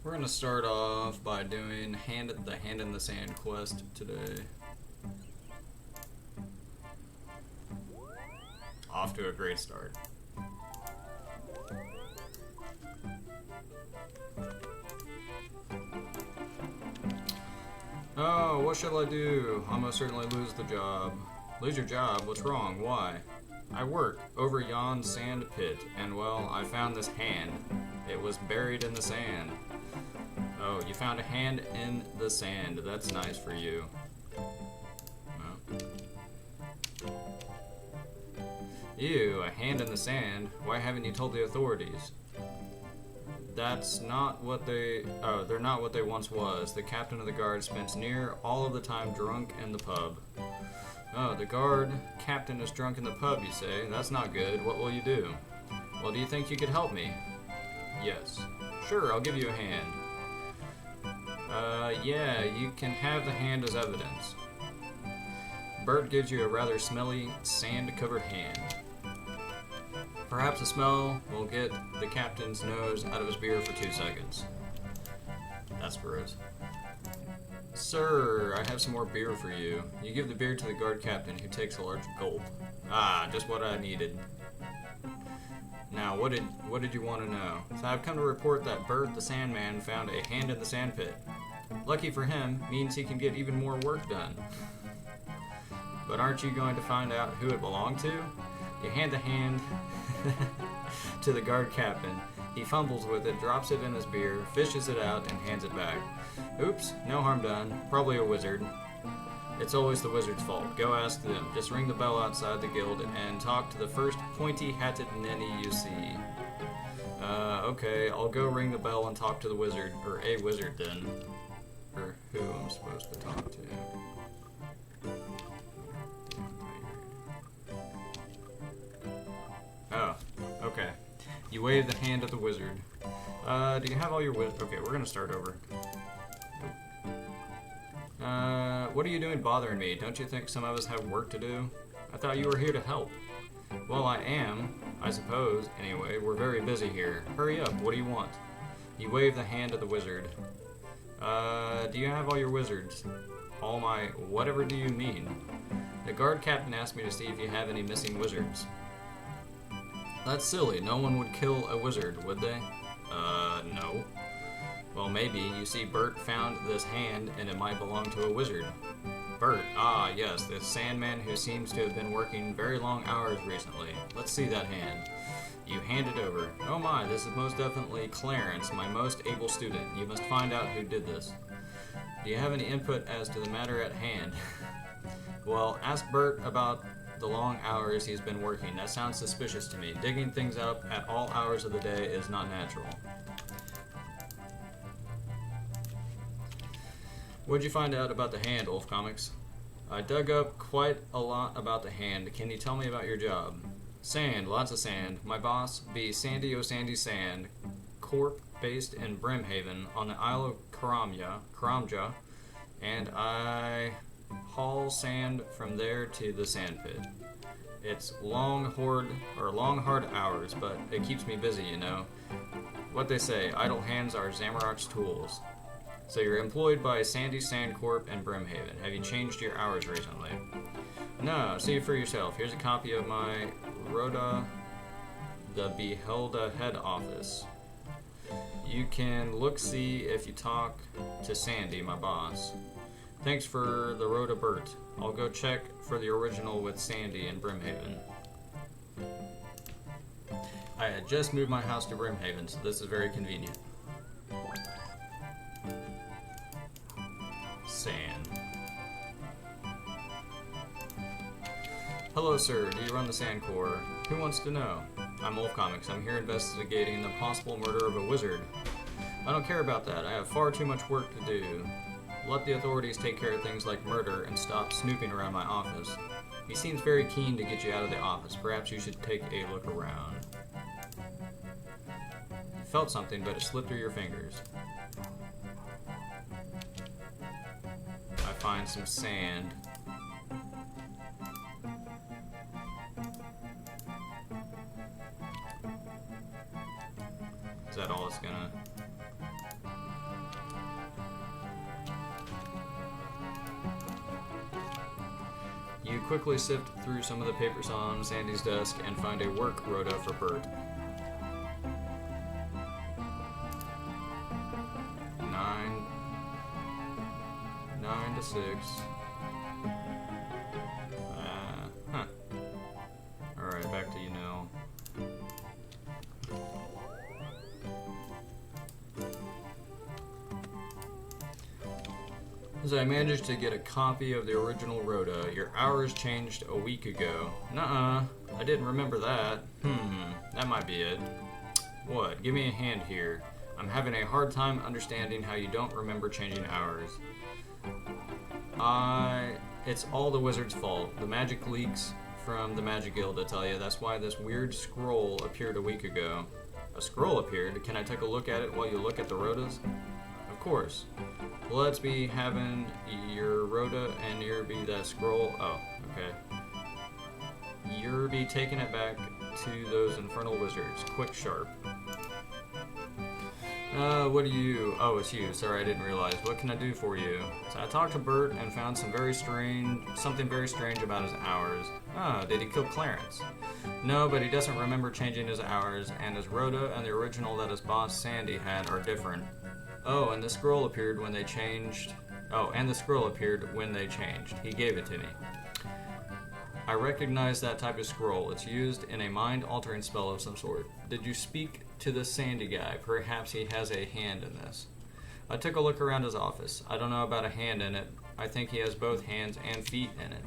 We're gonna start off by doing the Hand in the Sand quest today. Off to a great start. Oh, what shall I do? I must certainly lose the job. Lose your job? What's wrong? Why? I work over yon sand pit, and well, I found this hand. It was buried in the sand. Oh, you found a hand in the sand. That's nice for you. Oh. Ew, a hand in the sand? Why haven't you told the authorities? That's not what they're not what they once was. The captain of the guard spends near all of the time drunk in the pub. Oh, the guard captain is drunk in the pub, you say? That's not good. What will you do? Well, do you think you could help me? Yes. Sure, I'll give you a hand. Yeah, you can have the hand as evidence. Bert gives you a rather smelly, sand-covered hand. Perhaps the smell will get the captain's nose out of his beer for 2 seconds. That's gross. Sir, I have some more beer for you. You give the beer to the guard captain, who takes a large gulp. Ah, just what I needed. Now, what did you want to know? So I've come to report that Bert the Sandman found a hand in the sandpit. Lucky for him, means he can get even more work done. But aren't you going to find out who it belonged to? You hand the hand to the guard captain. He fumbles with it, drops it in his beer, fishes it out, and hands it back. Oops, no harm done. Probably a wizard. It's always the wizard's fault. Go ask them. Just ring the bell outside the guild and talk to the first pointy-hatted ninny you see. Okay, I'll go ring the bell and talk to the wizard, or a wizard then. Or who I'm supposed to talk to. Oh, okay. You wave the hand at the wizard. Do you have all your Okay, we're gonna start over. What are you doing bothering me? Don't you think some of us have work to do? I thought you were here to help. Well, I am, I suppose. Anyway, we're very busy here. Hurry up, what do you want? You wave the hand at the wizard. Do you have all your wizards? All my... whatever do you mean? The guard captain asked me to see if you have any missing wizards. That's silly. No one would kill a wizard, would they? No. Well, maybe. You see, Bert found this hand, and it might belong to a wizard. Bert, ah, yes, the Sandman who seems to have been working very long hours recently. Let's see that hand. You hand it over. Oh my, this is most definitely Clarence, my most able student. You must find out who did this. Do you have any input as to the matter at hand? Well, ask Bert about the long hours he's been working. That sounds suspicious to me. Digging things up at all hours of the day is not natural. What'd you find out about the hand, Wolf Comics? I dug up quite a lot about the hand. Can you tell me about your job? Sand, lots of sand. My boss be Sandy O'Sandy Sand Corp, based in Brimhaven on the Isle of Karamja, and I haul sand from there to the sand pit. It's long, hard hours, but it keeps me busy, you know. What they say, idle hands are Zamorak's tools. So you're employed by Sandy Sandcorp and Brimhaven. Have you changed your hours recently? No, see for yourself. Here's a copy of my Rhoda the Beholda head office. You can see if you talk to Sandy, my boss. Thanks for the Rhoda Bert. I'll go check for the original with Sandy in Brimhaven. I had just moved my house to Brimhaven, so this is very convenient. Sand. Hello, sir. Do you run the Sand Corps? Who wants to know? I'm Wolf Comics. I'm here investigating the possible murder of a wizard. I don't care about that. I have far too much work to do. Let the authorities take care of things like murder and stop snooping around my office. He seems very keen to get you out of the office. Perhaps you should take a look around. You felt something, but it slipped through your fingers. I find some sand. Is that all it's gonna... You quickly sift through some of the papers on Sandy's desk and find a work rota for Bert. 9 to 6. Alright, back to you now. As I managed to get a copy of the original rota. Your hours changed a week ago. Nuh-uh, I didn't remember that. That might be it. What? Give me a hand here. I'm having a hard time understanding how you don't remember changing hours. It's all the wizard's fault. The magic leaks from the Magic Guild, I tell you. That's why this weird scroll appeared a week ago. A scroll appeared? Can I take a look at it while you look at the rotas? Of course. Let's be having your rota and your be that scroll. Oh, okay. You're be taking it back to those infernal wizards. Quick, sharp. What do you... Oh, it's you. Sorry, I didn't realize. What can I do for you? So I talked to Bert and found something very strange about his hours. Oh, did he kill Clarence? No, but he doesn't remember changing his hours, and his rota and the original that his boss Sandy had are different. Oh, and the scroll appeared when they changed... Oh, and the scroll appeared when they changed. He gave it to me. I recognize that type of scroll. It's used in a mind-altering spell of some sort. Did you speak to the Sandy guy? Perhaps he has a hand in this. I took a look around his office. I don't know about a hand in it. I think he has both hands and feet in it.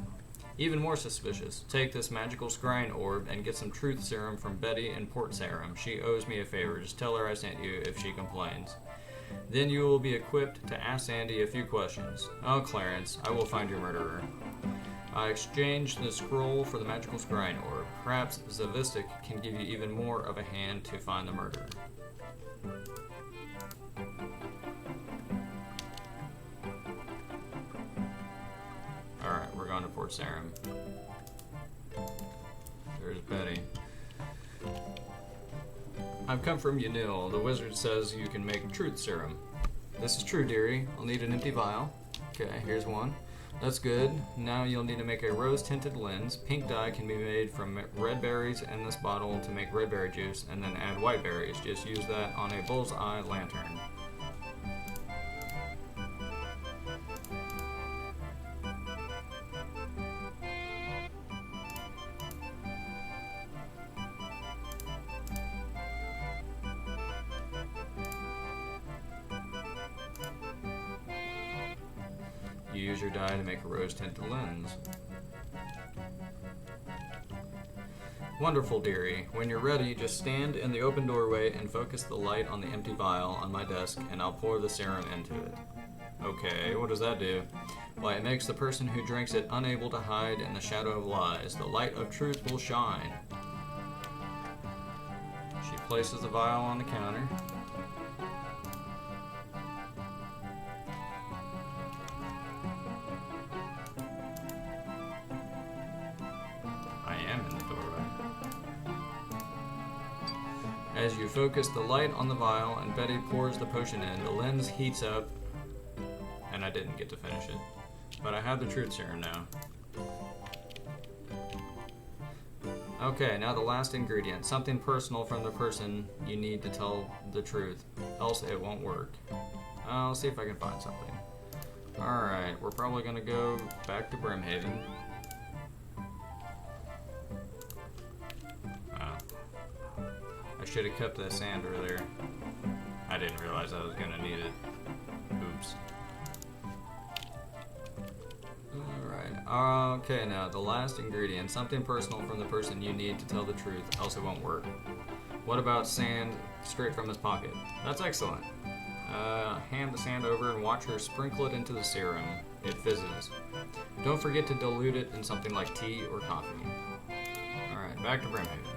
Even more suspicious, take this magical scrying orb and get some truth serum from Betty in Port Sarum. She owes me a favor. Just tell her I sent you if she complains. Then you will be equipped to ask Sandy a few questions. Oh, Clarence, I will find your murderer. I exchanged the scroll for the magical scrying orb. Perhaps Zavistic can give you even more of a hand to find the murderer. Alright, we're going to Port Sarum. There's Betty. I've come from Yanil. The wizard says you can make truth serum. This is true, dearie. I'll need an empty vial. Okay, here's one. That's good. Now you'll need to make a rose-tinted lens. Pink dye can be made from red berries in this bottle to make red berry juice, and then add white berries. Just use that on a bullseye lantern. You use your dye to make a rose-tinted lens. Wonderful, dearie. When you're ready, just stand in the open doorway and focus the light on the empty vial on my desk, and I'll pour the serum into it. Okay, what does that do? Why, it makes the person who drinks it unable to hide in the shadow of lies. The light of truth will shine. She places the vial on the counter. As you focus the light on the vial and Betty pours the potion in, the lens heats up, and I didn't get to finish it, but I have the truth serum now. Okay, now the last ingredient, something personal from the person you need to tell the truth, else it won't work. I'll see if I can find something. Alright, we're probably going to go back to Brimhaven. I should have kept that sand earlier. I didn't realize I was going to need it. Oops. Alright. Okay, now the last ingredient. Something personal from the person you need to tell the truth, else it won't work. What about sand straight from his pocket? That's excellent. Hand the sand over and watch her sprinkle it into the serum. It fizzes. Don't forget to dilute it in something like tea or coffee. Alright, back to Brimhaven.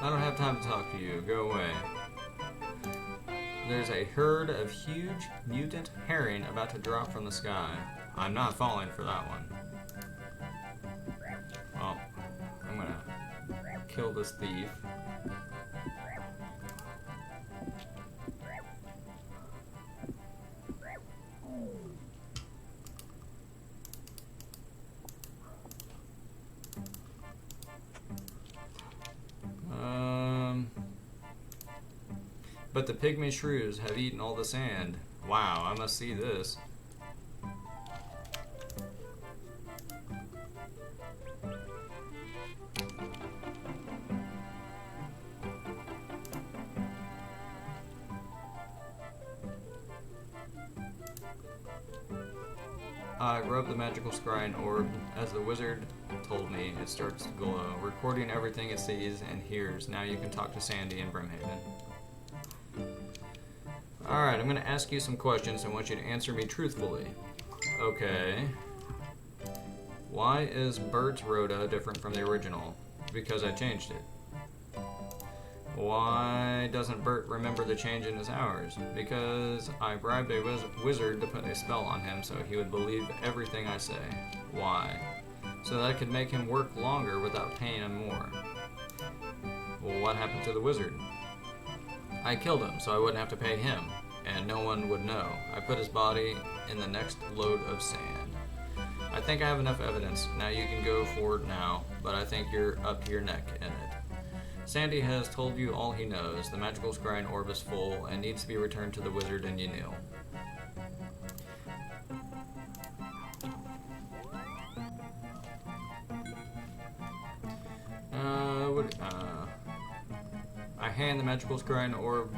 I don't have time to talk to you. Go away. There's a herd of huge mutant herring about to drop from the sky. I'm not falling for that one. Well, I'm gonna kill this thief. But the pygmy shrews have eaten all the sand. Wow, I must see this. I rub the magical scrying orb. As the wizard told me, it starts to glow, recording everything it sees and hears. Now you can talk to Sandy in Brimhaven. Alright, I'm going to ask you some questions. I want you to answer me truthfully. Okay. Why is Bert's Rhoda different from the original? Because I changed it. Why doesn't Bert remember the change in his hours? Because I bribed a wizard to put a spell on him so he would believe everything I say. Why? So that I could make him work longer without paying him more. Well, what happened to the wizard? I killed him so I wouldn't have to pay him, and no one would know. I put his body in the next load of sand. I think I have enough evidence. Now you can go forward now, but I think you're up to your neck in it. Sandy has told you all he knows. The magical scrying orb is full and needs to be returned to the wizard in Yanil. I hand the magical scrying orb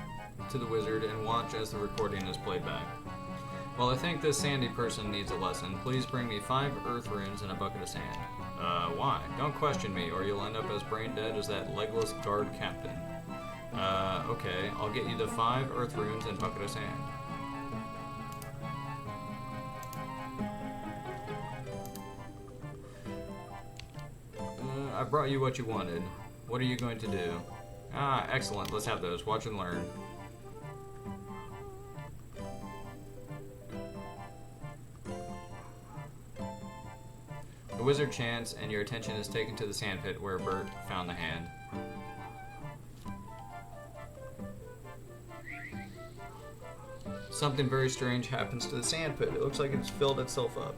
to the wizard and watch as the recording is played back. Well, I think this Sandy person needs a lesson. Please bring me 5 earth runes and a bucket of sand. Why? Don't question me, or you'll end up as brain dead as that legless guard captain. Okay, I'll get you the 5 earth runes and bucket of sand. I brought you what you wanted. What are you going to do? Ah, excellent. Let's have those. Watch and learn. The wizard chants, and your attention is taken to the sandpit where Bert found the hand. Something very strange happens to the sandpit. It looks like it's filled itself up.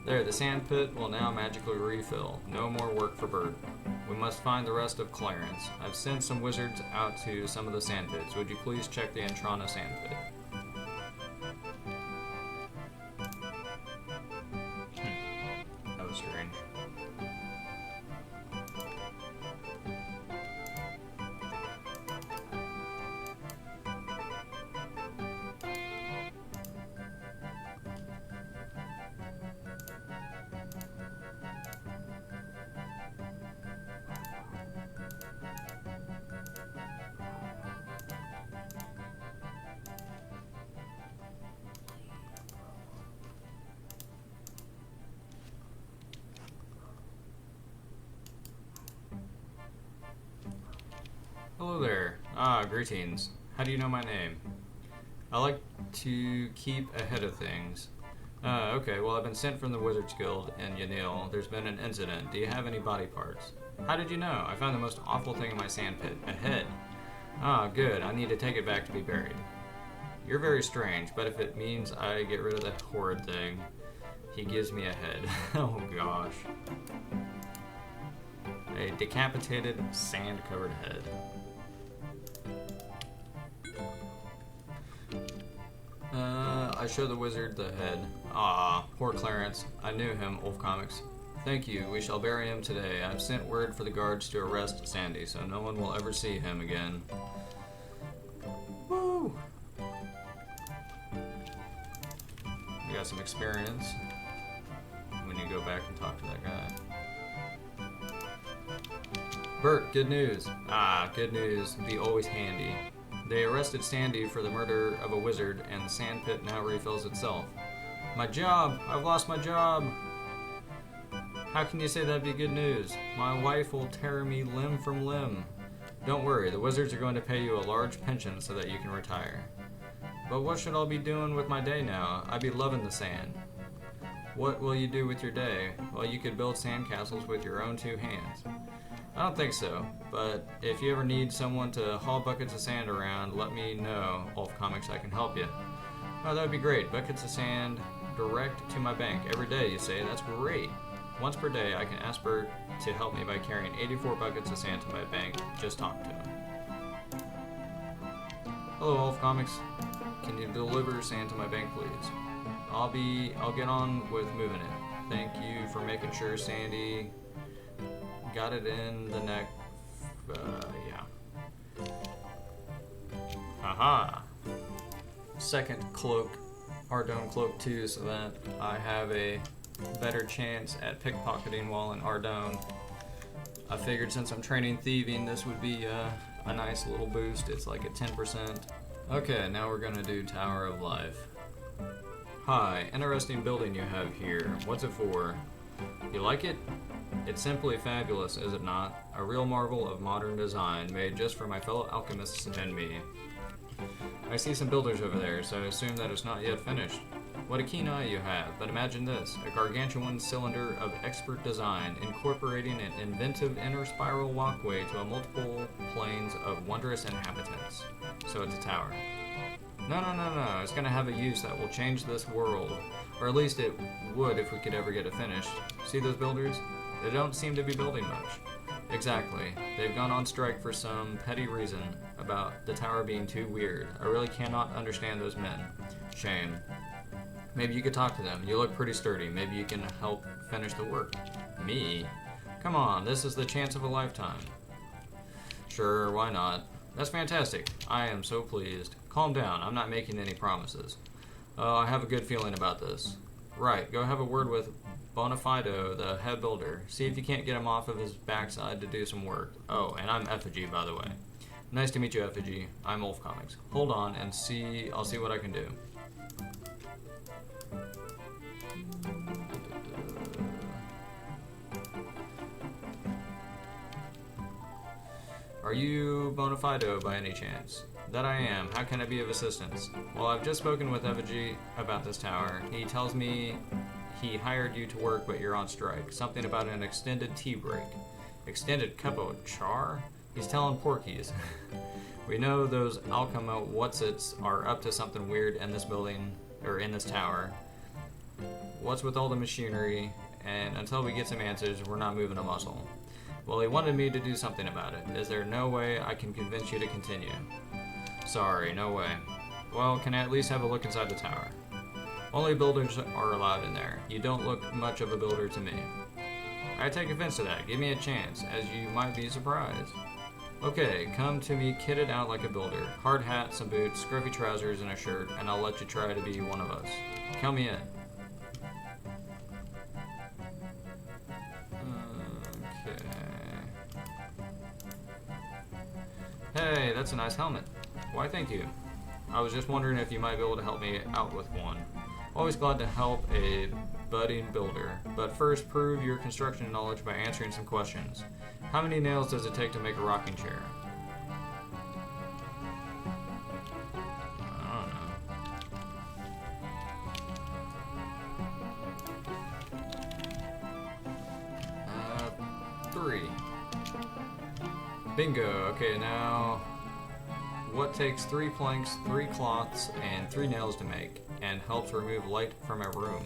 There, the sandpit will now magically refill. No more work for Bert. We must find the rest of Clarence. I've sent some wizards out to some of the sandpits. Would you please check the Entrana sandpit? That was strange. Hello there. Ah, greetings. How do you know my name? I like to keep ahead of things. Okay, well, I've been sent from the Wizards Guild in Yanil. There's been an incident. Do you have any body parts? How did you know? I found the most awful thing in my sandpit. A head. Ah, good. I need to take it back to be buried. You're very strange, but if it means I get rid of that horrid thing, he gives me a head. Oh, gosh. A decapitated, sand-covered head. I show the wizard the head. Ah, poor Clarence. I knew him, Wolf Comics. Thank you. We shall bury him today. I've sent word for the guards to arrest Sandy, so no one will ever see him again. Woo! We got some experience when you go back and talk to that guy. Bert, good news. Ah, good news. Be always handy. They arrested Sandy for the murder of a wizard, and the sandpit now refills itself. My job! I've lost my job! How can you say that'd be good news? My wife will tear me limb from limb. Don't worry, the wizards are going to pay you a large pension so that you can retire. But what should I be doing with my day now? I be loving the sand. What will you do with your day? Well, you could build sandcastles with your own 2 hands. I don't think so, but if you ever need someone to haul buckets of sand around, let me know, Wolf Comics, I can help you. Oh, that would be great. Buckets of sand direct to my bank every day, you say? That's great. Once per day, I can ask Bert to help me by carrying 84 buckets of sand to my bank. Just talk to him. Hello, Wolf Comics. Can you deliver sand to my bank, please? I'll get on with moving it. Thank you for making sure Sandy got it in the neck. Yeah. Haha. Second cloak, Ardougne cloak 2, so that I have a better chance at pickpocketing while in Ardougne. I figured since I'm training thieving, this would be a nice little boost. It's like a 10%. Okay, now we're gonna do Tower of Life. Hi, interesting building you have here. What's it for? You like it? It's simply fabulous, is it not? A real marvel of modern design, made just for my fellow alchemists and me. I see some builders over there, so I assume that it's not yet finished. What a keen eye you have, but imagine this, a gargantuan cylinder of expert design, incorporating an inventive inner spiral walkway to a multiple planes of wondrous inhabitants. So it's a tower. No, it's gonna have a use that will change this world. Or at least it would if we could ever get it finished. See those builders? They don't seem to be building much. Exactly. They've gone on strike for some petty reason about the tower being too weird. I really cannot understand those men. Shame. Maybe you could talk to them. You look pretty sturdy. Maybe you can help finish the work. Me? Come on, this is the chance of a lifetime. Sure, why not? That's fantastic. I am so pleased. Calm down. I'm not making any promises. I have a good feeling about this. Right, go have a word with Bonafido, the head builder. See if you can't get him off of his backside to do some work. Oh, and I'm Effigy, by the way. Nice to meet you, Effigy. I'm Wolf Comics. Hold on and I'll see what I can do. Are you Bonafido by any chance? That I am. How can I be of assistance? Well, I've just spoken with Effigy about this tower. He tells me he hired you to work, but you're on strike. Something about an extended tea break. Extended cup of char? He's telling Porkies. We know those Alchemo Whatsits are up to something weird in this building, or in this tower. What's with all the machinery? And until we get some answers, we're not moving a muscle. Well, he wanted me to do something about it. Is there no way I can convince you to continue? Sorry, no way. Well, can I at least have a look inside the tower? Only builders are allowed in there. You don't look much of a builder to me. I take offense to that. Give me a chance, as you might be surprised. Okay, come to me kitted out like a builder. Hard hat, some boots, scruffy trousers, and a shirt, and I'll let you try to be one of us. Count me in. Hey, that's a nice helmet. Why, thank you. I was just wondering if you might be able to help me out with one. Always glad to help a budding builder, but first prove your construction knowledge by answering some questions. How many nails does it take to make a rocking chair? I don't know. 3. Bingo. Okay, now what takes 3 planks, 3 cloths, and 3 nails to make, and helps remove light from a room?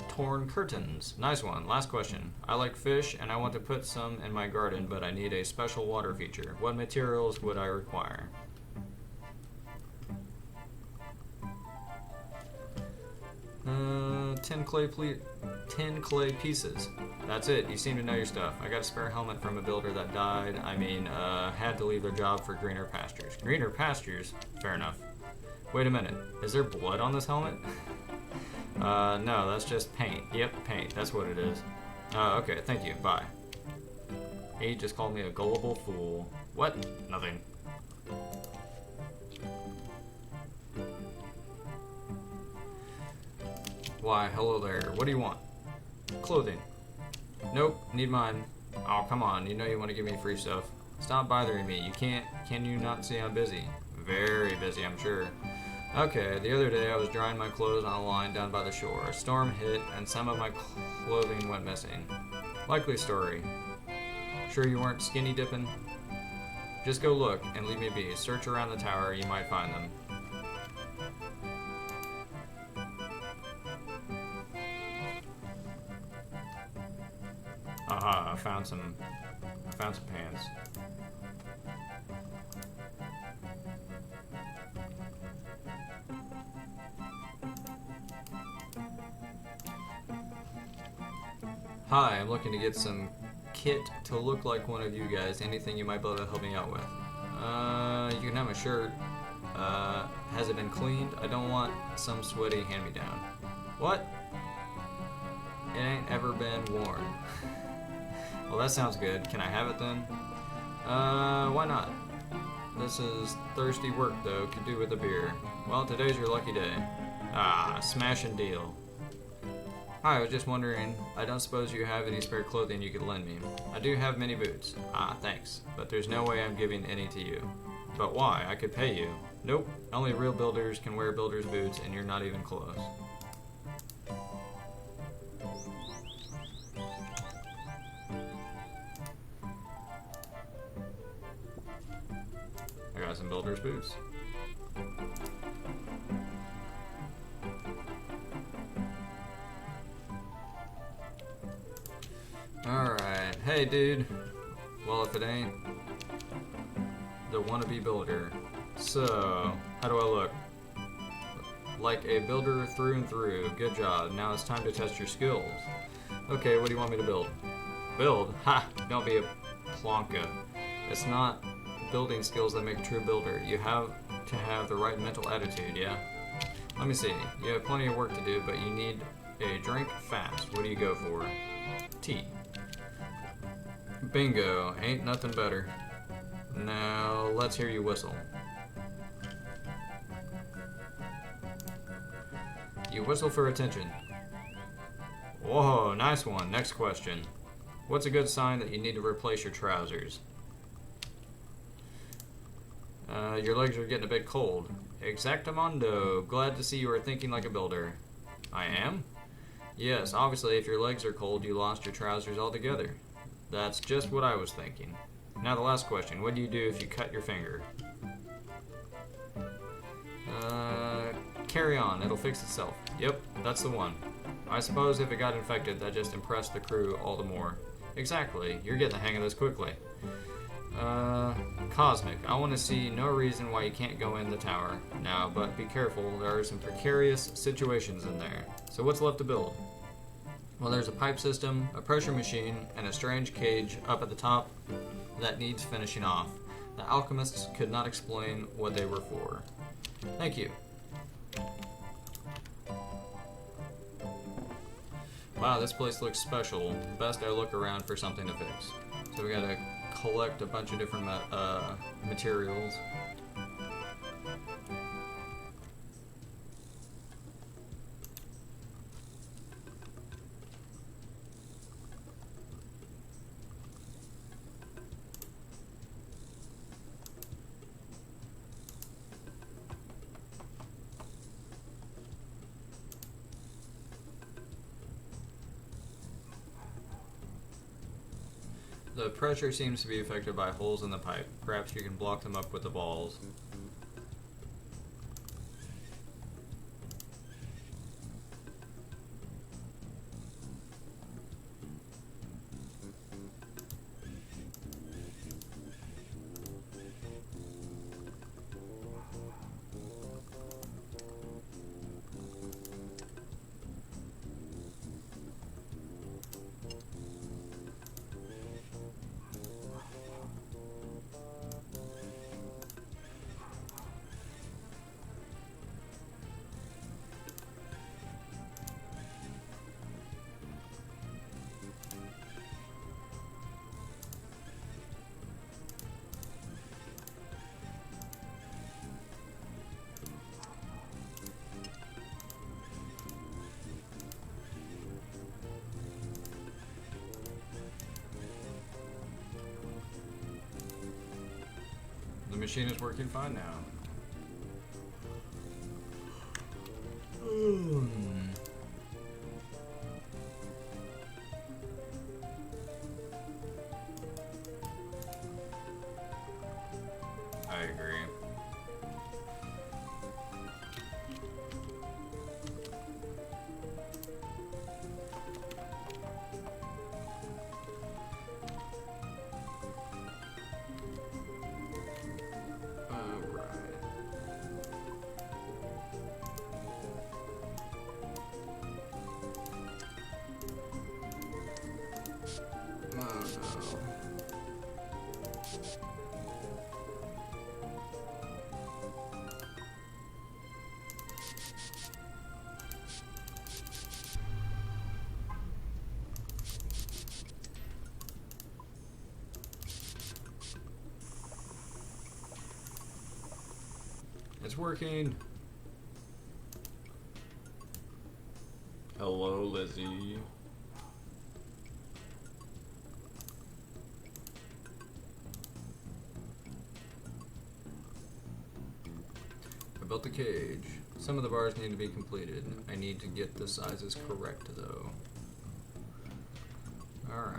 Torn curtains. Nice one. Last question. I like fish, and I want to put some in my garden, but I need a special water feature. What materials would I require? 10 clay pieces. That's it. You seem to know your stuff. I got a spare helmet from a builder that died. Had to leave their job for greener pastures. Greener pastures? Fair enough. Wait a minute. Is there blood on this helmet? No, that's just paint. Yep, paint. That's what it is. Okay, thank you. Bye. He just called me a gullible fool. What? Nothing. Why, hello there. What do you want? Clothing. Nope, need mine. Oh, come on. You know you want to give me free stuff. Stop bothering me. You can't. Can you not see I'm busy? Very busy, I'm sure. Okay, the other day I was drying my clothes on a line down by the shore. A storm hit and some of my clothing went missing. Likely story. Sure you weren't skinny dipping? Just go look and leave me be. Search around the tower, you might find them. Aha, I found some pants. Hi, I'm looking to get some kit to look like one of you guys. Anything you might be able to help me out with? You can have my shirt. Has it been cleaned? I don't want some sweaty hand-me-down. What? It ain't ever been worn. Well, that sounds good. Can I have it then? Why not? This is thirsty work, though. Could do with a beer. Well, today's your lucky day. Ah, smashing deal. Hi, I was just wondering, I don't suppose you have any spare clothing you could lend me. I do have many boots. Ah, thanks. But there's no way I'm giving any to you. But why? I could pay you. Nope. Only real builders can wear builder's boots, and you're not even close. I got some builder's boots. Alright, hey dude. Well, if it ain't the wannabe builder. So, how do I look? Like a builder through and through. Good job. Now it's time to test your skills. Okay, what do you want me to build? Build? Ha! Don't be a plonka. It's not building skills that make a true builder. You have to have the right mental attitude, yeah? Let me see. You have plenty of work to do, but you need a drink fast. What do you go for? Tea. Bingo. Ain't nothing better. Now, let's hear you whistle. You whistle for attention. Whoa, nice one. Next question. What's a good sign that you need to replace your trousers? Your legs are getting a bit cold. Exactamundo. Glad to see you are thinking like a builder. I am? Yes, obviously if your legs are cold, you lost your trousers altogether. That's just what I was thinking. Now the last question. What do you do if you cut your finger? Carry on. It'll fix itself. Yep, that's the one. I suppose if it got infected, that just impressed the crew all the more. Exactly. You're getting the hang of this quickly. Cosmic. I want to see no reason why you can't go in the tower now, but be careful. There are some precarious situations in there. So what's left to build? Well, there's a pipe system, a pressure machine, and a strange cage up at the top that needs finishing off. The alchemists could not explain what they were for. Thank you. Wow, this place looks special. Best I look around for something to fix. So we gotta collect a bunch of different materials. The pressure seems to be affected by holes in the pipe. Perhaps you can block them up with the balls. The machine is working fine now. I agree. It's working. Hello, Lizzie. I built the cage. Some of the bars need to be completed. I need to get the sizes correct, though. Alright.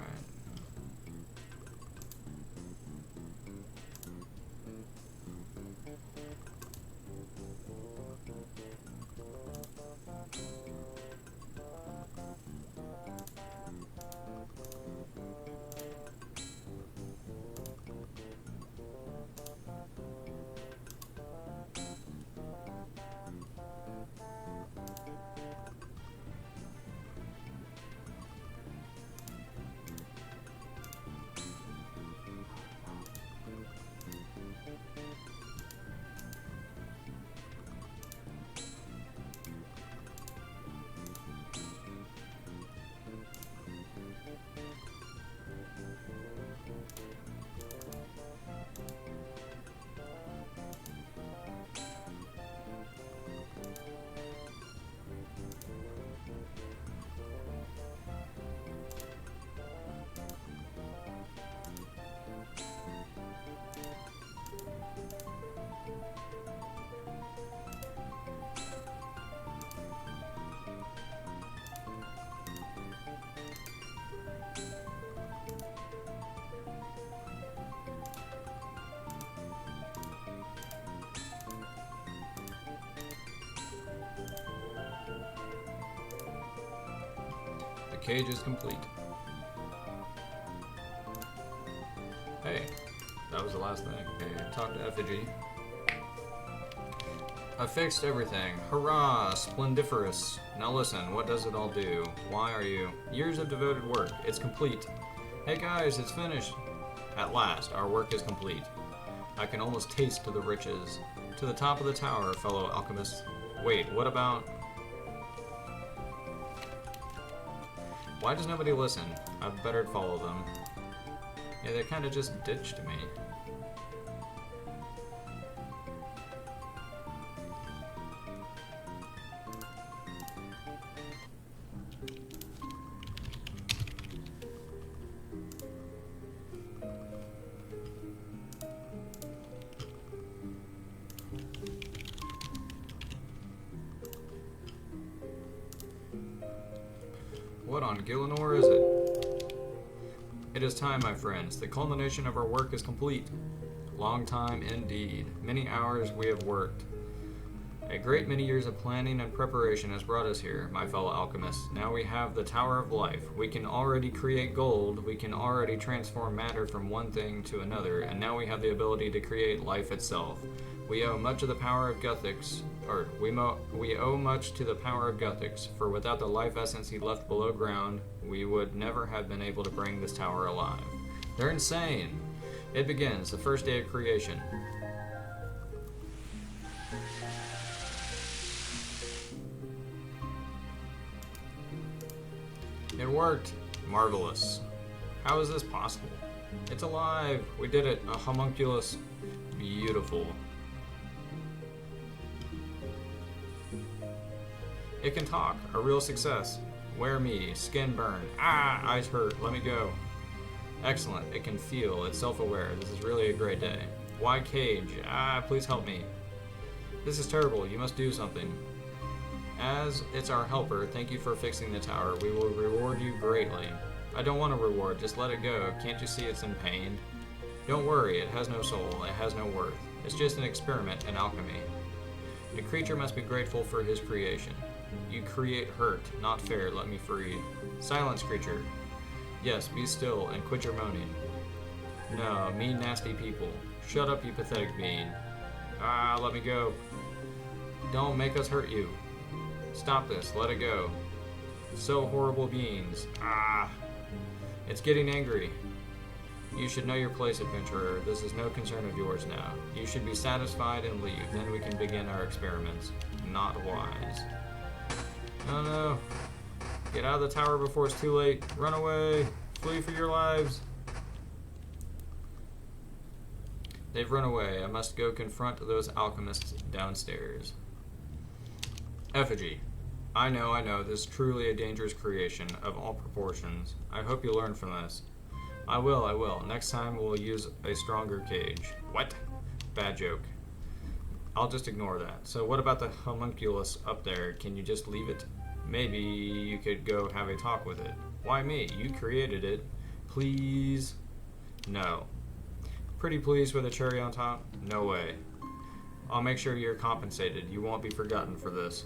The cage is complete. Hey, that was the last thing. Okay, talk to Effigy. I fixed everything. Hurrah! Splendiferous. Now listen, what does it all do? Why are you? Years of devoted work. It's complete. Hey guys, it's finished. At last, our work is complete. I can almost taste the riches. To the top of the tower, fellow alchemists. Wait, what about... Why does nobody listen? I'd better follow them. Yeah, they kind of just ditched me. What on Gillinor is it? It is time, my friends. The culmination of our work is complete. Long time indeed. Many hours we have worked. A great many years of planning and preparation has brought us here, my fellow alchemists. Now we have the Tower of Life. We can already create gold. We can already transform matter from one thing to another. And now we have the ability to create life itself. We owe much of the power of Guthics, we owe much to the power of Guthics, for without the life essence he left below ground, we would never have been able to bring this tower alive. They're insane. It begins, the first day of creation. It worked. Marvelous. How is this possible? It's alive. We did it. A homunculus. Beautiful. It can talk. A real success. Wear me. Skin burn. Ah! Eyes hurt. Let me go. Excellent. It can feel. It's self-aware. This is really a great day. Why cage? Ah! Please help me. This is terrible. You must do something. As it's our helper, thank you for fixing the tower. We will reward you greatly. I don't want a reward. Just let it go. Can't you see it's in pain? Don't worry, it has no soul, it has no worth. It's just an experiment in alchemy. A creature must be grateful for his creation. You create hurt, not fair, let me free. Silence, creature. Yes, be still and quit your moaning. No, mean, nasty people. Shut up, you pathetic being. Ah, let me go. Don't make us hurt you. Stop this, let it go. So horrible beings. Ah. It's getting angry. You should know your place, adventurer. This is no concern of yours now. You should be satisfied and leave. Then we can begin our experiments. Not wise. Oh no. Get out of the tower before it's too late. Run away. Flee for your lives. They've run away. I must go confront those alchemists downstairs. Effigy. I know, this is truly a dangerous creation of all proportions. I hope you learn from this. I will. Next time we'll use a stronger cage. What? Bad joke. I'll just ignore that. So what about the homunculus up there? Can you just leave it? Maybe you could go have a talk with it. Why me? You created it. Please? No. Pretty pleased with a cherry on top? No way. I'll make sure you're compensated. You won't be forgotten for this.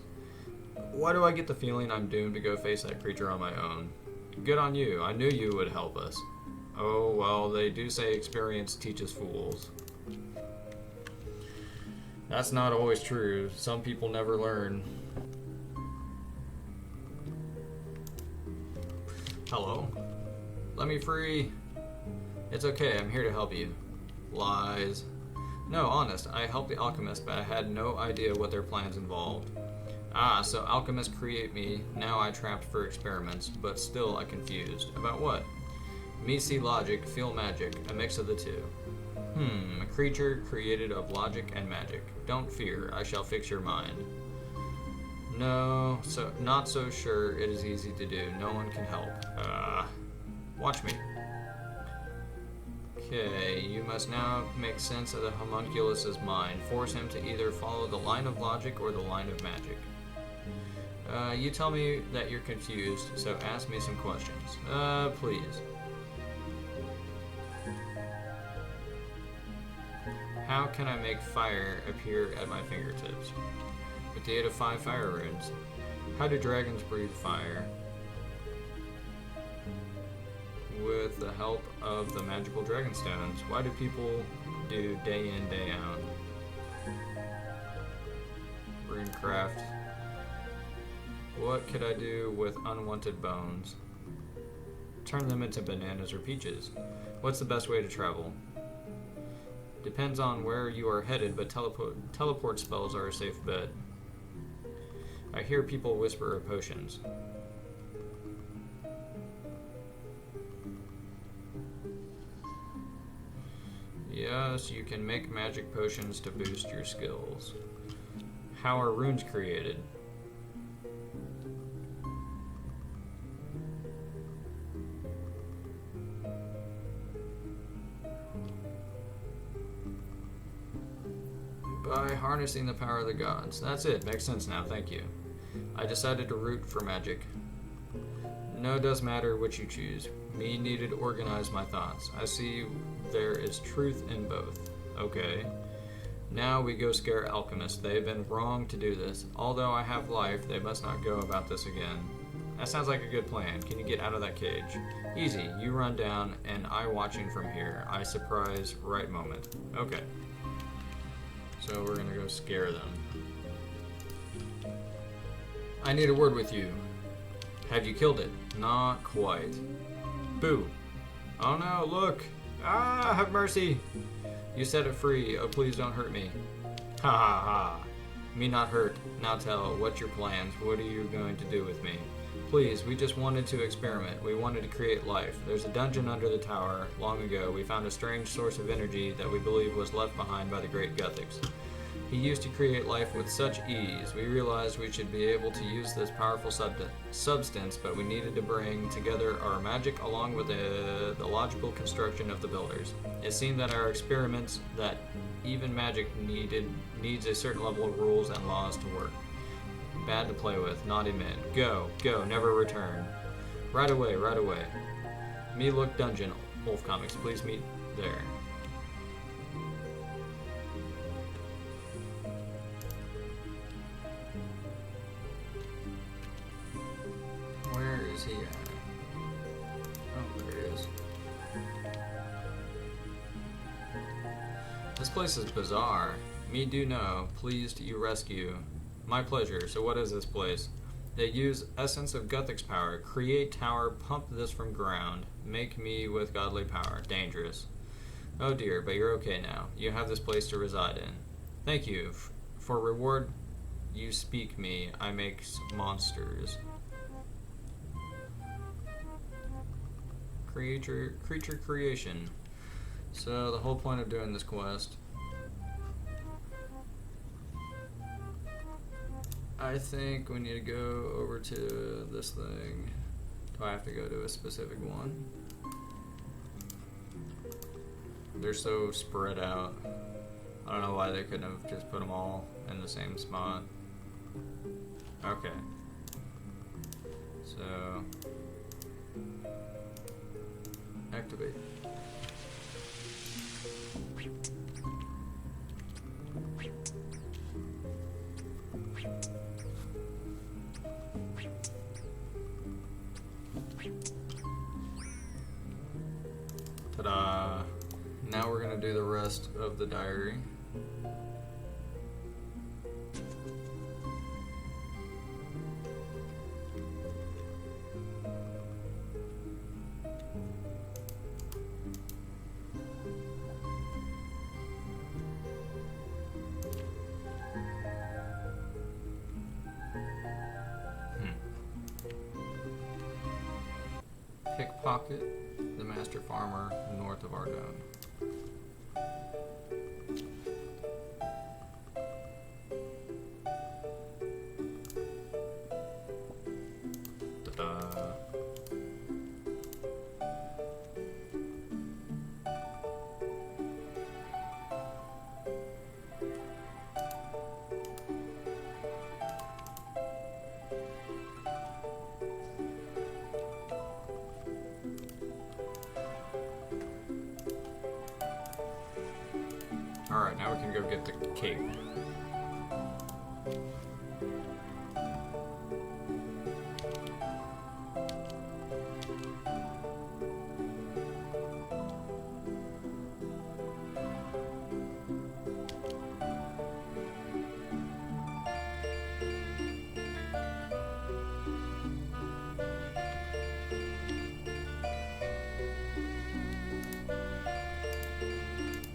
Why do I get the feeling I'm doomed to go face that creature on my own? Good on you. I knew you would help us. Oh, well, they do say experience teaches fools. That's not always true. Some people never learn. Hello? Let me free. It's okay, I'm here to help you. Lies. No, honest, I helped the alchemist, but I had no idea what their plans involved. Ah, so alchemists create me, now I trapped for experiments, but still I confused. About what? Me see logic, feel magic, a mix of the two. A creature created of logic and magic. Don't fear, I shall fix your mind. No, not so sure it is easy to do. No one can help. Watch me. Okay, you must now make sense of the homunculus's mind. Force him to either follow the line of logic or the line of magic. You tell me that you're confused, so ask me some questions. Please. How can I make fire appear at my fingertips? With the aid of 5 fire runes. How do dragons breathe fire? With the help of the magical dragon stones. Why do people do day in, day out? Runecraft. What could I do with unwanted bones? Turn them into bananas or peaches. What's the best way to travel? Depends on where you are headed, but teleport spells are a safe bet. I hear people whisper of potions. Yes, you can make magic potions to boost your skills. How are runes created? By harnessing the power of the gods. That's it. Makes sense now. Thank you. I decided to root for magic. No does matter which you choose. Me needed to organize my thoughts. I see there is truth in both. Okay. Now we go scare alchemists. They have been wrong to do this. Although I have life, they must not go about this again. That sounds like a good plan. Can you get out of that cage? Easy. You run down, and I watching from here. I surprise right moment. Okay. So we're gonna go scare them. I need a word with you. Have you killed it? Not quite. Boo. Oh no, look. Ah, have mercy. You set it free. Oh, please don't hurt me. Ha ha ha. Me not hurt. Now tell, what's your plans? What are you going to do with me? Please, we just wanted to experiment. We wanted to create life. There's a dungeon under the tower. Long ago, we found a strange source of energy that we believe was left behind by the great Gothics. He used to create life with such ease. We realized we should be able to use this powerful substance, but we needed to bring together our magic along with the logical construction of the builders. It seemed that our experiments, that even magic needs a certain level of rules and laws to work. Bad to play with, naughty men. Go, never return. Right away. Me look dungeon, Wolf Comics, please meet there. Where's he at? Oh, there he is. This place is bizarre. Me do know. Pleased you rescue. My pleasure. So what is this place? They use essence of Guthix power. Create tower. Pump this from ground. Make me with godly power. Dangerous. Oh dear, but you're okay now. You have this place to reside in. Thank you. For reward, you speak me. I make monsters. Creature creation. So the whole point of doing this quest, I think we need to go over to this thing. Do I have to go to a specific one? They're so spread out. I don't know why they couldn't have just put them all in the same spot. Okay. So activate. Ta-da! Now we're gonna do the rest of the diary. Pickpocket the master farmer north of Ardougne. Ta-da. Alright, now we can go get the cape.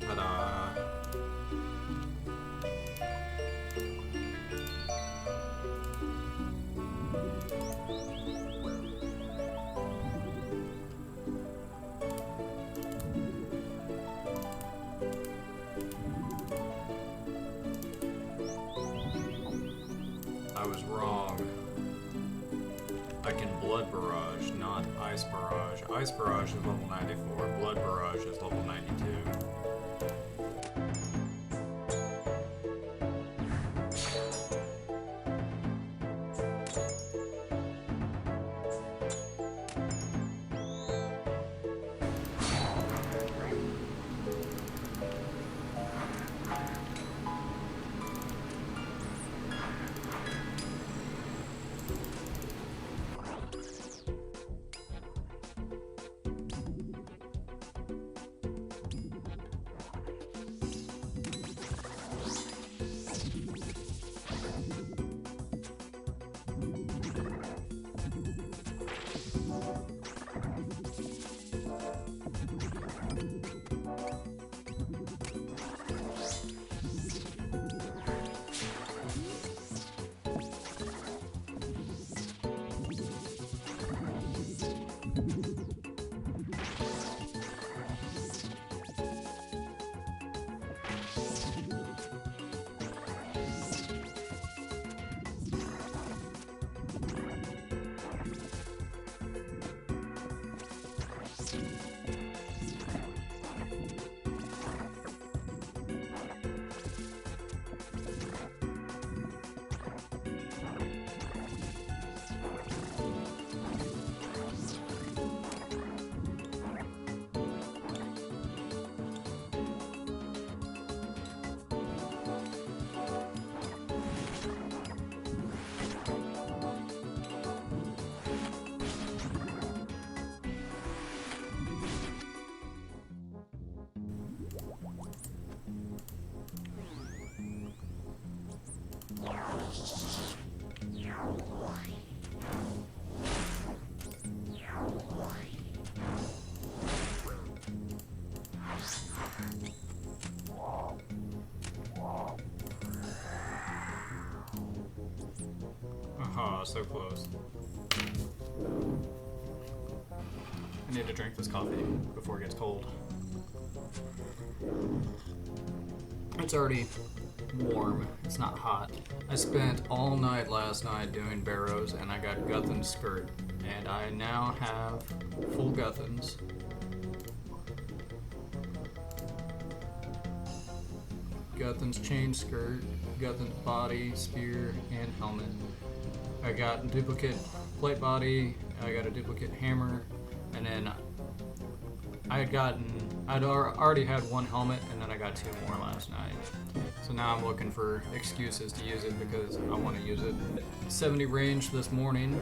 Ta-da! I was wrong. I can blood barrage, not ice barrage. Ice barrage is level 94, blood barrage is level 92. Oh, so close. I need to drink this coffee before it gets cold. It's already warm. It's not hot. I spent all night last night doing barrows, and I got Guthin's skirt. And I now have full Guthin's. Guthin's chain skirt, Guthin's body, spear, and helmet. I got duplicate plate body, I got a duplicate hammer, and then I'd already had one helmet, and then I got 2 more last night. So now I'm looking for excuses to use it because I want to use it. 70 range this morning,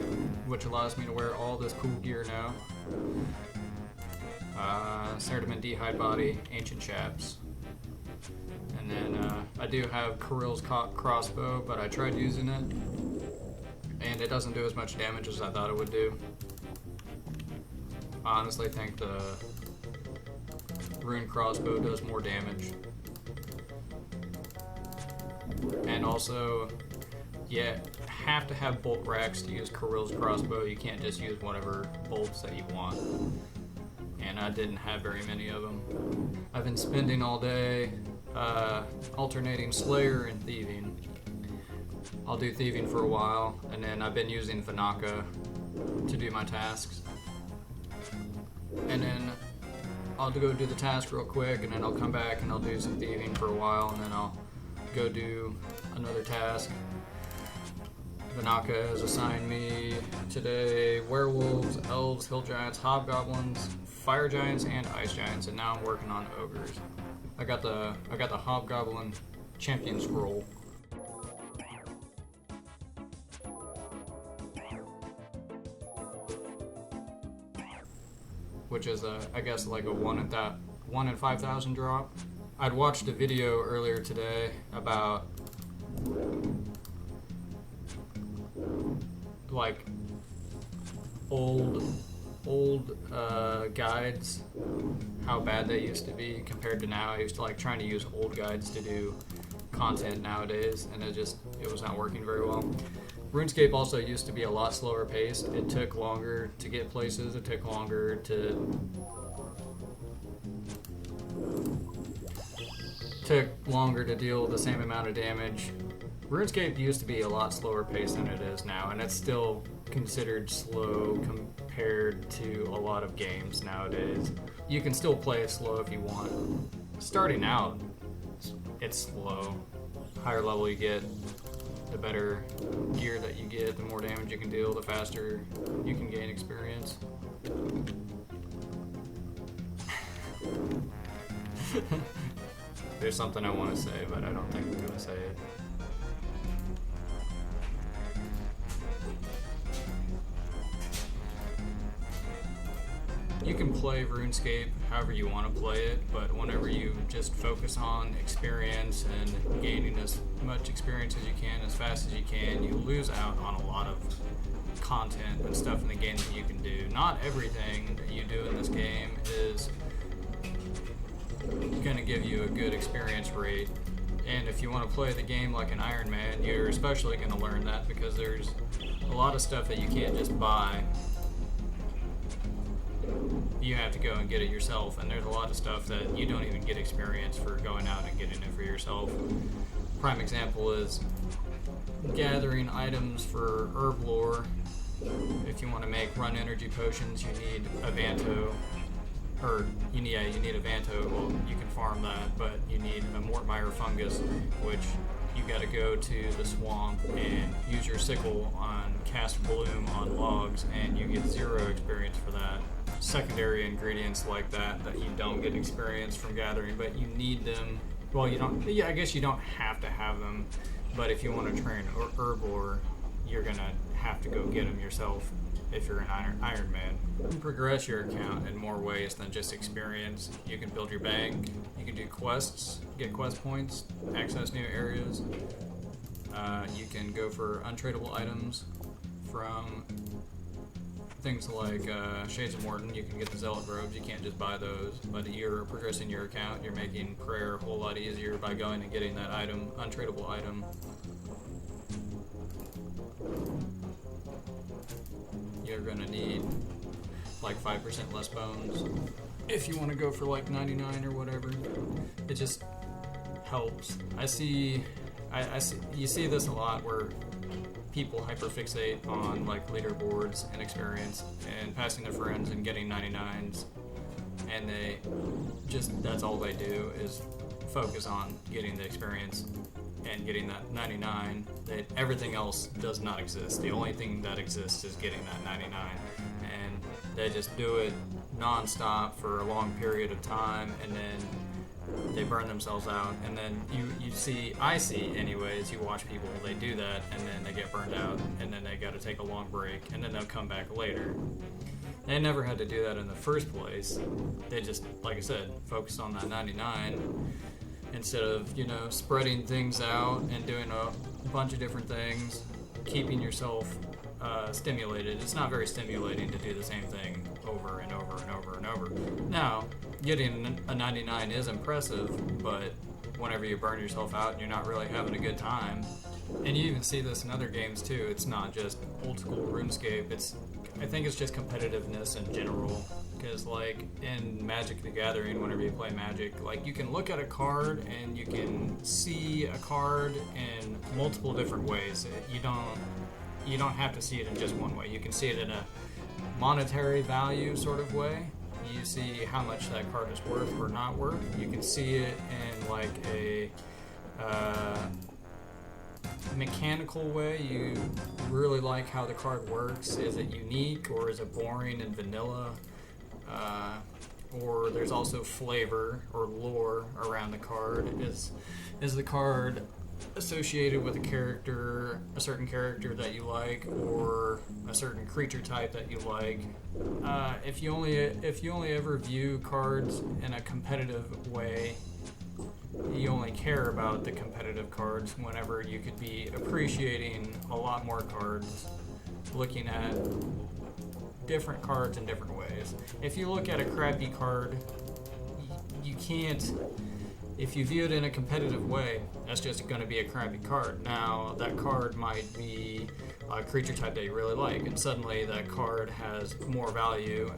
which allows me to wear all this cool gear now. Certiman D'hide body, ancient chaps. And then I do have Kirill's crossbow, but I tried using it, and it doesn't do as much damage as I thought it would do. I honestly think the rune crossbow does more damage. And also, yeah, have to have bolt racks to use Kirill's crossbow. You can't just use whatever bolts that you want. And I didn't have very many of them. I've been spending all day alternating Slayer and Thieving. I'll do Thieving for a while, and then I've been using Vanaka to do my tasks. And then I'll go do the task real quick, and then I'll come back and I'll do some Thieving for a while, and then I'll go do another task. Vanaka has assigned me today werewolves, elves, hill giants, hobgoblins, fire giants, and ice giants, and now I'm working on ogres. I got the hobgoblin champion scroll. Which is I guess like a 1 in 5,000 drop. I'd watched a video earlier today about like old guides, how bad they used to be compared to now. I used to like trying to use old guides to do content nowadays, and it was not working very well. RuneScape also used to be a lot slower paced. It took longer to get places. It took longer to deal with the same amount of damage. RuneScape used to be a lot slower paced than it is now, and it's still considered slow compared to a lot of games nowadays. You can still play it slow if you want. Starting out, it's slow. Higher level you get, the better gear that you get, the more damage you can deal, the faster you can gain experience. There's something I want to say, but I don't think I'm going to say it. You can play RuneScape however you want to play it, but whenever you just focus on experience and gaining as much experience as you can, as fast as you can, you lose out on a lot of content and stuff in the game that you can do. Not everything that you do in this game is going to give you a good experience rate. And if you want to play the game like an Iron Man, you're especially going to learn that because there's a lot of stuff that you can't just buy. You have to go and get it yourself, and there's a lot of stuff that you don't even get experience for going out and getting it for yourself. Prime example is gathering items for herb lore. If you want to make run energy potions, you need Avanto, or you need Avanto. Well, you can farm that, but you need a Mortmire fungus, which you got to go to the swamp and use your sickle on cast bloom on logs, and you get 0 experience for that. Secondary ingredients like that you don't get experience from gathering, but you need them. Well, you don't. Yeah, I guess you don't have to have them, but if you want to train herb lore, you're gonna have to go get them yourself if you're an Iron Man. You can progress your account in more ways than just experience. You can build your bank. You can do quests, get quest points, access new areas. You can go for untradeable items from things like Shades of Morton. You can get the Zealot robes. You can't just buy those, but you're progressing your account. You're making prayer a whole lot easier by going and getting that item, untradeable item. You're gonna need like 5% less bones if you want to go for like 99 or whatever. It just helps. I see you see this a lot where people hyperfixate on like leaderboards and experience and passing their friends and getting 99s, and they just, that's all they do is focus on getting the experience and getting that 99. That everything else does not exist. The only thing that exists is getting that 99, and they just do it non-stop for a long period of time, and then they burn themselves out. And then I see anyways, you watch people, they do that, and then they get burned out, and then they got to take a long break, and then they'll come back later. They never had to do that in the first place. They just, like I said, focused on that 99 instead of, spreading things out and doing a bunch of different things, keeping yourself stimulated. It's not very stimulating to do the same thing over and over and over and over. Now, getting a 99 is impressive, but whenever you burn yourself out and you're not really having a good time, and you even see this in other games too, it's not just old school RuneScape, I think it's just competitiveness in general. Because like in Magic the Gathering, whenever you play Magic, like you can look at a card and you can see a card in multiple different ways. You don't have to see it in just one way. You can see it in a monetary value sort of way. You see how much that card is worth or not worth. You can see it in like a mechanical way. You really like how the card works. Is it unique or is it boring and vanilla? Or there's also flavor or lore around the card. Is the card associated with a certain character that you like, or a certain creature type that you like? If you only ever view cards in a competitive way, you only care about the competitive cards whenever you could be appreciating a lot more cards, looking at different cards in different ways. If you look at a crappy card, you can't, if you view it in a competitive way, that's just going to be a crappy card. Now, that card might be a creature type that you really like, and suddenly that card has more value.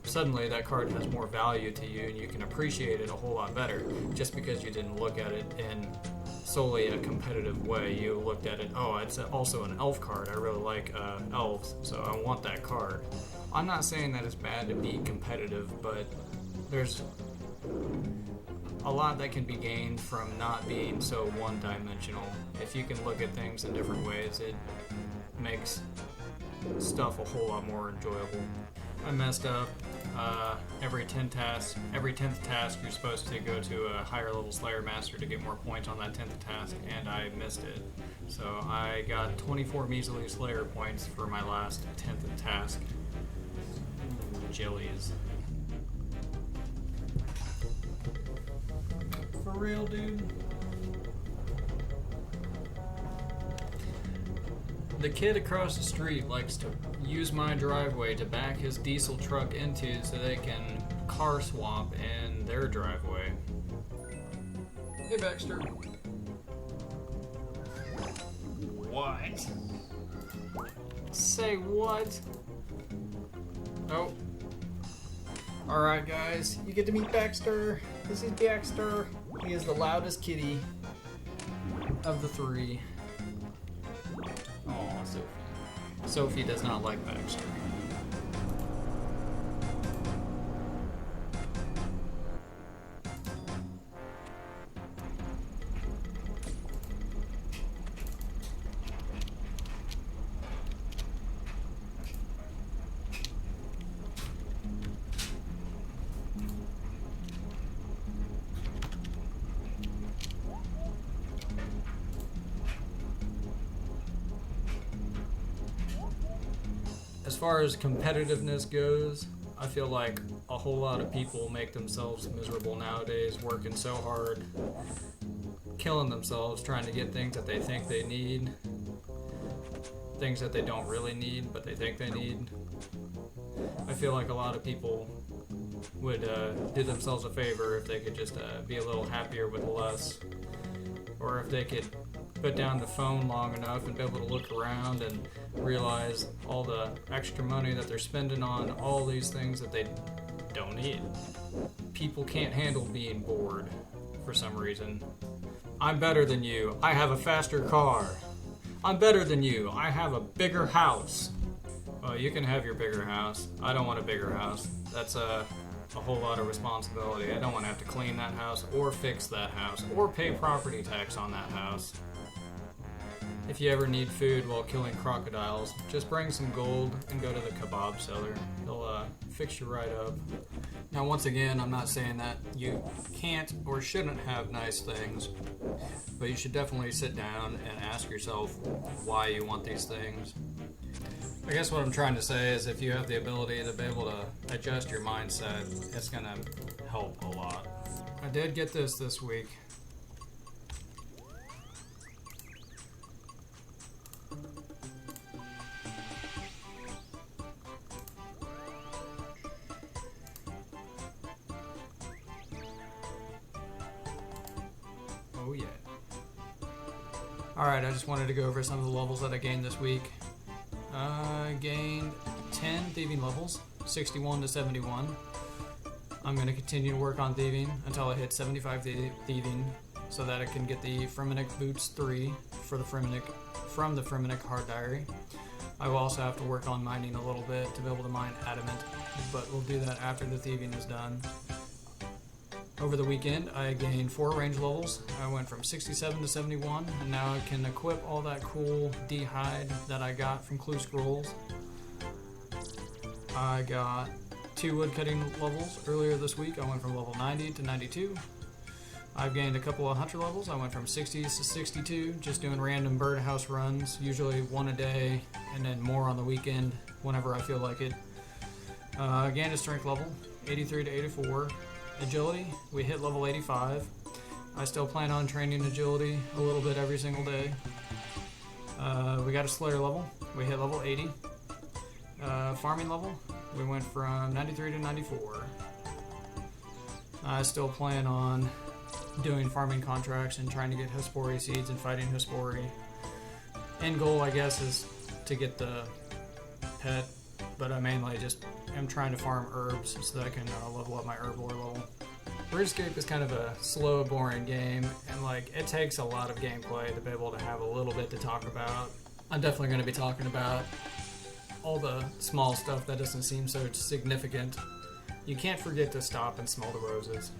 Suddenly that card has more value to you, and you can appreciate it a whole lot better just because you didn't look at it in solely a competitive way. You looked at it, oh, it's also an elf card. I really like elves, so I want that card. I'm not saying that it's bad to be competitive, but there's a lot that can be gained from not being so one-dimensional. If you can look at things in different ways, it makes stuff a whole lot more enjoyable. I messed up. Every 10th task, you're supposed to go to a higher level Slayer Master to get more points on that 10th task, and I missed it. So I got 24 measly Slayer points for my last 10th task. Jellies. For real, dude? The kid across the street likes to use my driveway to back his diesel truck into so they can car swap in their driveway. Hey, Baxter. What? Say what? Oh. Alright, guys. You get to meet Baxter. This is Baxter. He is the loudest kitty of the three. Aw, Sophie. Sophie does not like Baxter. As far as competitiveness goes, I feel like a whole lot of people make themselves miserable nowadays, working so hard killing themselves trying to get things that they think they need, things that they don't really need but they think they need. I feel like a lot of people would do themselves a favor if they could just be a little happier with less, or if they could put down the phone long enough and be able to look around and realize all the extra money that they're spending on all these things that they don't need. People can't handle being bored for some reason. I'm better than you. I have a faster car. I'm better than you. I have a bigger house. Well, you can have your bigger house. I don't want a bigger house. That's a whole lot of responsibility. I don't want to have to clean that house or fix that house or pay property tax on that house. If you ever need food while killing crocodiles, just bring some gold and go to the kebab seller. They'll fix you right up. Now, once again, I'm not saying that you can't or shouldn't have nice things, but you should definitely sit down and ask yourself why you want these things. I guess what I'm trying to say is if you have the ability to be able to adjust your mindset, it's going to help a lot. I did get this week. Oh yeah. Alright, I just wanted to go over some of the levels that I gained this week. I gained 10 thieving levels, 61 to 71. I'm going to continue to work on thieving until I hit 75 thieving so that I can get the Fremennik Boots 3 for the from the Fremennik Hard Diary. I will also have to work on mining a little bit to be able to mine adamant, but we'll do that after the thieving is done. Over the weekend, I gained 4 range levels. I went from 67 to 71, and now I can equip all that cool D-hide that I got from Clue Scrolls. I got 2 woodcutting levels earlier this week. I went from level 90 to 92. I've gained a couple of hunter levels. I went from 60 to 62, just doing random birdhouse runs, usually 1 a day, and then more on the weekend whenever I feel like it. I gained a strength level, 83 to 84. Agility, we hit level 85. I still plan on training agility a little bit every single day. We got a Slayer level, we hit level 80. Farming level, we went from 93 to 94. I still plan on doing farming contracts and trying to get Hespori seeds and fighting Hespori. End goal, I guess, is to get the pet, but I mainly just am trying to farm herbs so that I can level up my herb lore level. RuneScape is kind of a slow, boring game, and it takes a lot of gameplay to be able to have a little bit to talk about. I'm definitely going to be talking about all the small stuff that doesn't seem so significant. You can't forget to stop and smell the roses.